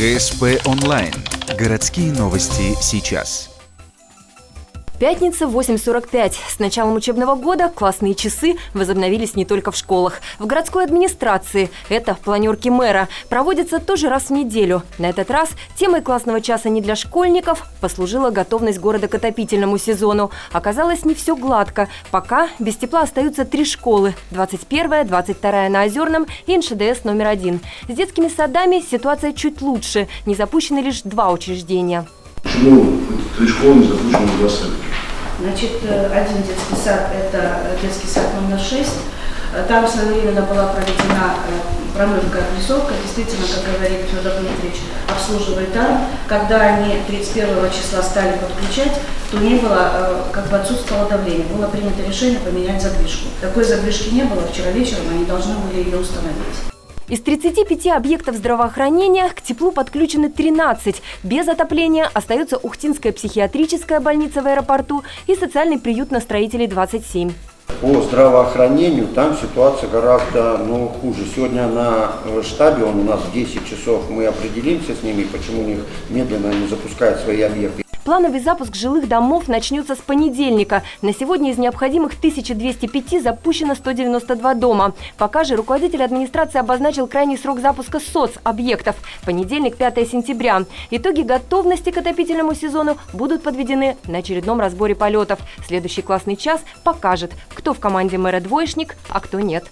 ГСП онлайн. Городские новости сейчас. Пятница, 8:45. С началом учебного года классные часы возобновились не только в школах. В городской администрации, это планерки мэра, проводятся тоже раз в неделю. На этот раз темой классного часа не для школьников послужила готовность города к отопительному сезону. Оказалось, не все гладко. Пока без тепла остаются 3 школы. 21-я, 22-я на Озерном и НШДС номер 1. С детскими садами ситуация чуть лучше. Не запущены лишь 2 учреждения. Почему 3 школы не запущены 2 сада? Значит, один детский сад – это детский сад номер 6. Там своевременно была проведена промывка, опрессовка. Действительно, как говорит Федор Дмитриевич, обслуживает там. Когда они 31 числа стали подключать, то не было, отсутствовало давление. Было принято решение поменять задвижку. Такой задвижки не было. Вчера вечером они должны были ее установить. Из 35 объектов здравоохранения к теплу подключены 13. Без отопления остается Ухтинская психиатрическая больница в аэропорту и социальный приют на Строителей 27. По здравоохранению там ситуация гораздо хуже. Сегодня на штабе у нас в 10 часов мы определимся с ними, почему у них медленно не запускают свои объекты. Плановый запуск жилых домов начнется с понедельника. На сегодня из необходимых 1205 запущено 192 дома. Пока же руководитель администрации обозначил крайний срок запуска соцобъектов – понедельник, 5 сентября. Итоги готовности к отопительному сезону будут подведены на очередном разборе полетов. Следующий классный час покажет, кто в команде мэра двоечник, а кто нет.